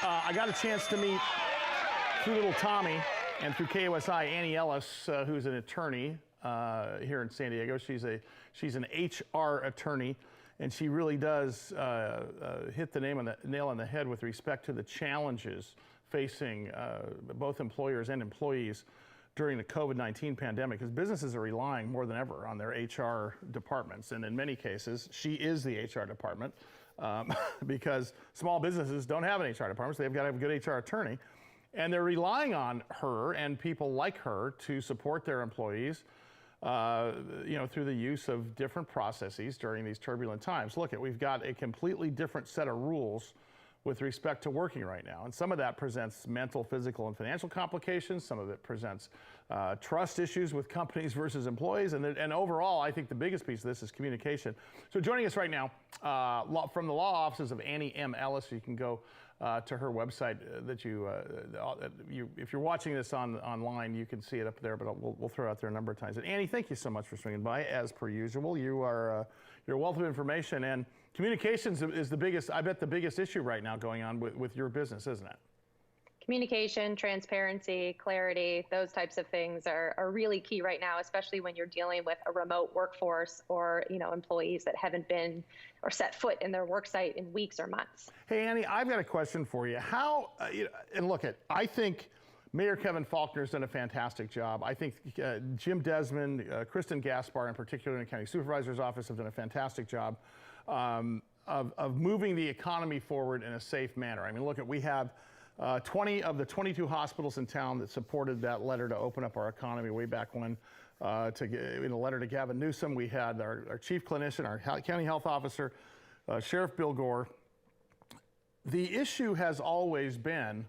I got a chance to meet, through little Tommy and through KOSI, Annie Ellis, who's an attorney here in San Diego. She's an HR attorney, and she really does hit the nail on the head with respect to the challenges facing both employers and employees during the COVID-19 pandemic, because businesses are relying more than ever on their HR departments. And in many cases, she is the HR department because small businesses don't have an HR department, so they've got to have a good HR attorney. And they're relying on her and people like her to support their employees through the use of different processes during these turbulent times. Look, we've got a completely different set of rules with respect to working right now. And some of that presents mental, physical, and financial complications. Some of it presents trust issues with companies versus employees. And overall, I think the biggest piece of this is communication. So joining us right now from the law offices of Annie M. Ellis, you can go to her website if you're watching this online, you can see it up there, but we'll throw it out there a number of times. And Annie, thank you so much for swinging by, as per usual. You're a wealth of information, and communications is the biggest issue right now going on with your business, isn't it? Communication, transparency, clarity, those types of things are really key right now, especially when you're dealing with a remote workforce or employees that haven't been or set foot in their work site in weeks or months. Hey, Annie, I've got a question for you. I think Mayor Kevin Faulconer's done a fantastic job. I think Jim Desmond, Kristen Gaspar in particular in the County Supervisor's Office have done a fantastic job of moving the economy forward in a safe manner. I mean, look, we have 20 of the 22 hospitals in town that supported that letter to open up our economy way back when. In a letter to Gavin Newsom, we had our chief clinician, our county health officer, Sheriff Bill Gore. The issue has always been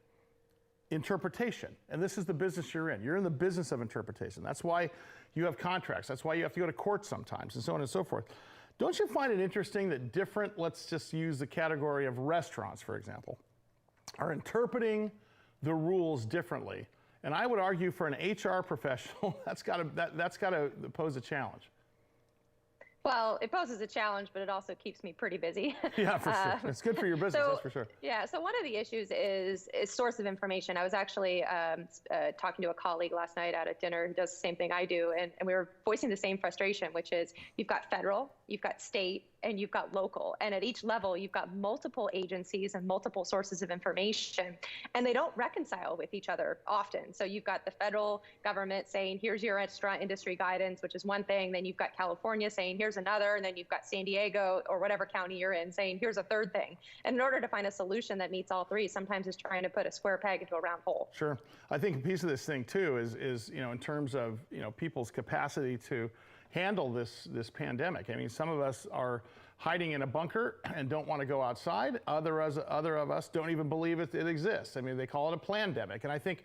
interpretation, and this is the business you're in. You're in the business of interpretation. That's why you have contracts. That's why you have to go to court sometimes, and so on and so forth. Don't you find it interesting that let's just use the category of restaurants, for example, are interpreting the rules differently? And I would argue for an HR professional, that's got to pose a challenge. Well, it poses a challenge, but it also keeps me pretty busy. Yeah, for sure. It's good for your business, that's for sure. Yeah, so one of the issues is source of information. I was actually talking to a colleague last night out at dinner who does the same thing I do, and we were voicing the same frustration, which is you've got federal, you've got state, and you've got local. And at each level, you've got multiple agencies and multiple sources of information, and they don't reconcile with each other often. So you've got the federal government saying, here's your restaurant industry guidance, which is one thing. Then you've got California saying, here's another. And then you've got San Diego or whatever county you're in saying, here's a third thing. And in order to find a solution that meets all three, sometimes it's trying to put a square peg into a round hole. Sure. I think a piece of this thing too is in terms of people's capacity to handle this pandemic. I mean, some of us are hiding in a bunker and don't want to go outside. Other of us don't even believe it exists. I mean, they call it a plandemic. And I think,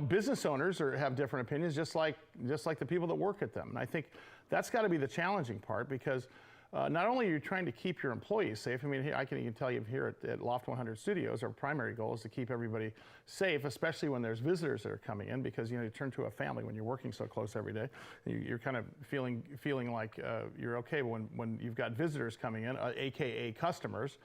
business owners have different opinions, just like the people that work at them. And I think that's got to be the challenging part, because not only are you trying to keep your employees safe. I mean, I can even tell you here at Loft 100 Studios, our primary goal is to keep everybody safe, especially when there's visitors that are coming in, because you turn to a family when you're working so close every day. You're kind of feeling like you're okay. But when you've got visitors coming in, AKA customers,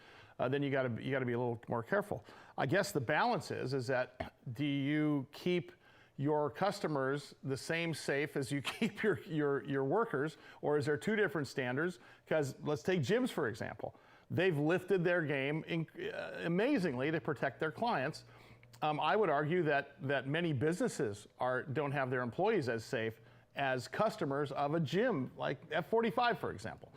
then you got to be a little more careful. I guess the balance is that do you keep your customers the same safe as you keep your workers, or is there two different standards? Because let's take gyms, for example. They've lifted their game amazingly to protect their clients. I would argue that many businesses don't have their employees as safe as customers of a gym, like F45, for example.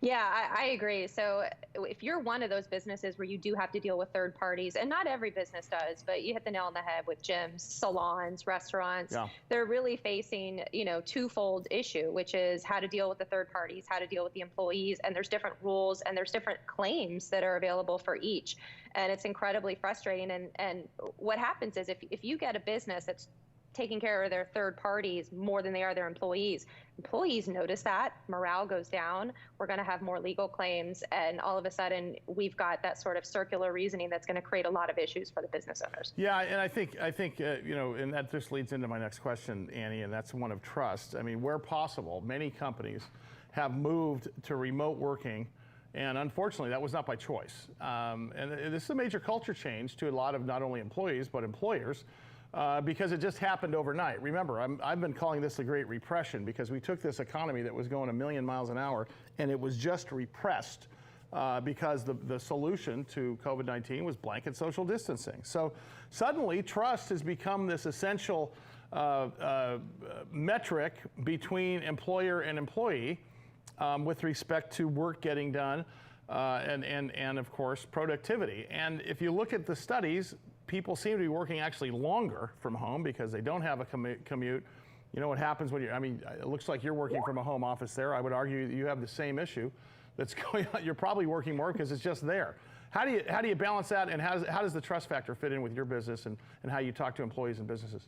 Yeah, I agree. So if you're one of those businesses where you do have to deal with third parties, and not every business does, but you hit the nail on the head with gyms, salons, restaurants, yeah. They're really facing, twofold issue, which is how to deal with the third parties, how to deal with the employees, and there's different rules and there's different claims that are available for each. And it's incredibly frustrating. And what happens is if you get a business that's taking care of their third parties more than they are their employees. Employees notice that, morale goes down, we're going to have more legal claims, and all of a sudden we've got that sort of circular reasoning that's going to create a lot of issues for the business owners. Yeah, and I think and that just leads into my next question, Annie, and that's one of trust. I mean, where possible, many companies have moved to remote working And unfortunately, that was not by choice. And this is a major culture change to a lot of not only employees, but employers, because it just happened overnight. Remember, I've been calling this the Great Repression because we took this economy that was going 1,000,000 miles an hour and it was just repressed because the solution to COVID-19 was blanket social distancing. So suddenly, trust has become this essential metric between employer and employee with respect to work getting done and of course, productivity. And if you look at the studies, people seem to be working actually longer from home because they don't have a commute. You know what happens when it looks like you're working from a home office there. I would argue that you have the same issue that's going on. You're probably working more because it's just there. How do you balance that, and how does the trust factor fit in with your business and how you talk to employees and businesses?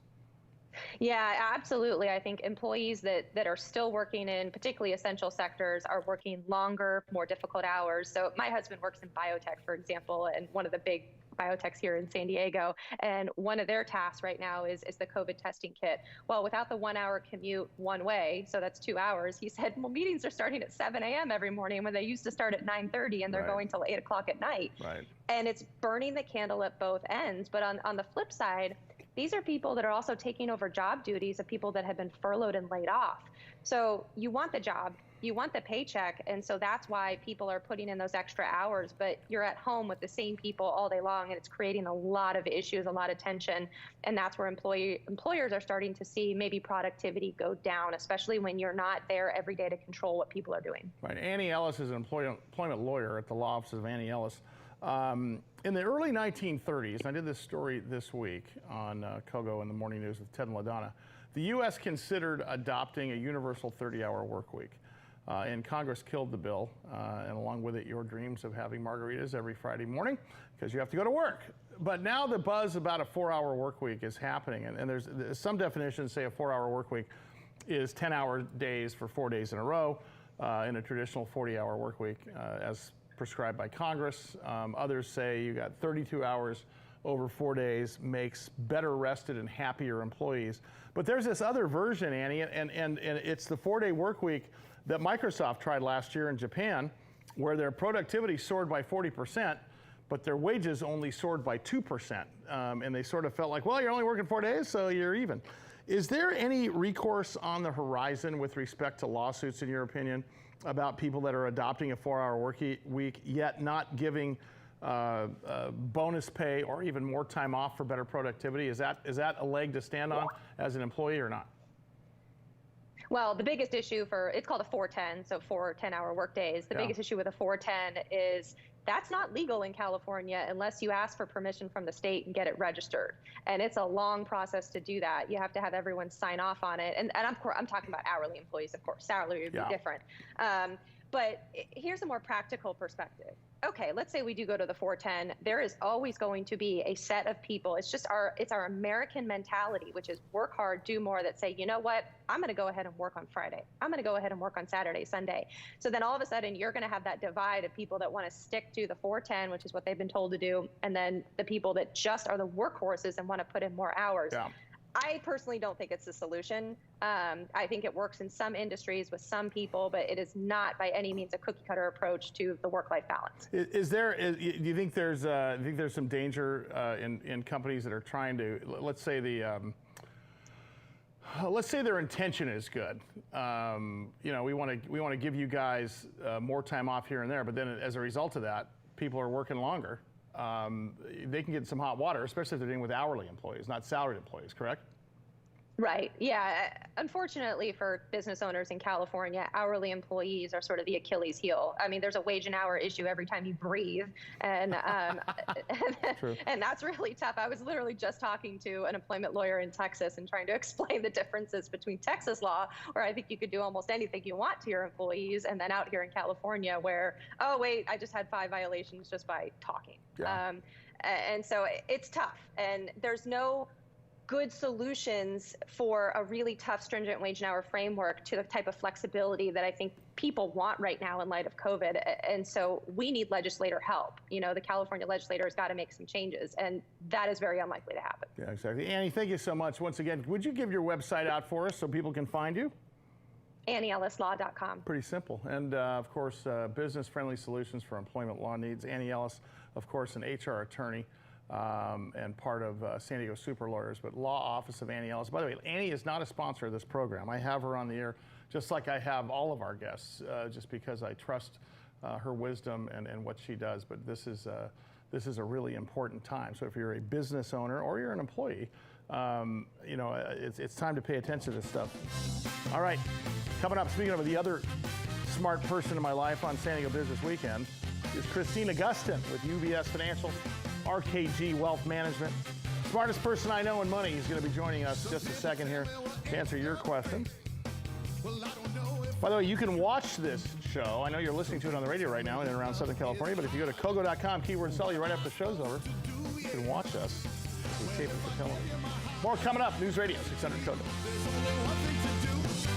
Yeah, absolutely. I think employees that are still working in particularly essential sectors are working longer, more difficult hours. So my husband works in biotech, for example, and one of the big biotechs here in San Diego. And one of their tasks right now is the COVID testing kit. Well, without the 1 hour commute one way, so that's 2 hours, he said, well, meetings are starting at 7 a.m. every morning when they used to start at 9:30 and they're going till 8 o'clock at night. Right. And it's burning the candle at both ends. But on the flip side, these are people that are also taking over job duties of people that have been furloughed and laid off. So you want the job, you want the paycheck, and so that's why people are putting in those extra hours, but you're at home with the same people all day long, and it's creating a lot of issues, a lot of tension, and that's where employers are starting to see maybe productivity go down, especially when you're not there every day to control what people are doing. Right. Annie Ellis is an employment lawyer at the law offices of Annie Ellis. In the early 1930s, and I did this story this week on KOGO in the Morning News with Ted and LaDonna, the U.S. considered adopting a universal 30-hour work week. And Congress killed the bill, and along with it, your dreams of having margaritas every Friday morning, because you have to go to work. But now the buzz about a 4-hour work week is happening, and there's some definitions say a 4-hour work week is 10-hour days for 4 days in a row in a traditional 40-hour work week, as prescribed by Congress. Others say you got 32 hours over 4 days makes better rested and happier employees. But there's this other version, Annie, and it's the 4-day work week that Microsoft tried last year in Japan, where their productivity soared by 40%, but their wages only soared by 2%. And they sort of felt like, well, you're only working 4 days, so you're even. Is there any recourse on the horizon with respect to lawsuits, in your opinion, about people that are adopting a 4-hour work week, yet not giving bonus pay or even more time off for better productivity? Is that a leg to stand on as an employee or not? Well, the biggest issue it's called a 410, so 4 10-hour work days. The biggest issue with a 410 is that's not legal in California unless you ask for permission from the state and get it registered. And it's a long process to do that. You have to have everyone sign off on it. And of course, I'm talking about hourly employees, of course. Salary would be different. But here's a more practical perspective. Okay, let's say we do go to the 410. There is always going to be a set of people. It's our American mentality, which is work hard, do more, that say, you know what, I'm going to go ahead and work on Friday. I'm going to go ahead and work on Saturday, Sunday. So then all of a sudden you're going to have that divide of people that want to stick to the 410, which is what they've been told to do, and then the people that just are the workhorses and want to put in more hours. Yeah. I personally don't think it's the solution. I think it works in some industries with some people, but it is not by any means a cookie cutter approach to the work-life balance. Do you think there's some danger in companies that are trying to, let's say their intention is good. We want to give you guys more time off here and there, but then as a result of that, people are working longer. They can get some hot water, especially if they're dealing with hourly employees, not salaried employees, correct? Right. Yeah. Unfortunately for business owners in California, hourly employees are sort of the Achilles heel. I mean, there's a wage and hour issue every time you breathe. And and that's really tough. I was literally just talking to an employment lawyer in Texas and trying to explain the differences between Texas law, where I think you could do almost anything you want to your employees, and then out here in California where, oh, wait, I just had 5 violations just by talking. Yeah. And so it's tough. And there's no good solutions for a really tough, stringent wage and hour framework to the type of flexibility that I think people want right now in light of COVID. And so we need legislator help. The California legislator has got to make some changes, and that is very unlikely to happen. Yeah, exactly. Annie, thank you so much. Once again, would you give your website out for us so people can find you? AnnieEllisLaw.com. Pretty simple. And of course, business-friendly solutions for employment law needs. Annie Ellis, of course, an HR attorney and part of San Diego Super Lawyers, but Law Office of Annie Ellis. By the way, Annie is not a sponsor of this program. I have her on the air just like I have all of our guests, just because I trust her wisdom and what she does. But this is a really important time. So if you're a business owner or you're an employee, you know, it's time to pay attention to this stuff. All right, coming up, speaking of the other smart person in my life on San Diego Business Weekend is Christine Augustin with UBS Financial, RKG Wealth Management. Smartest person I know in money. He's going to be joining us just a second here to answer your questions. By the way, you can watch this show. I know you're listening to it on the radio right now and around Southern California, but if you go to KOGO.com, keyword Sully, right after the show's over, you can watch us. We tape it for television. More coming up. News Radio 600 KOGO.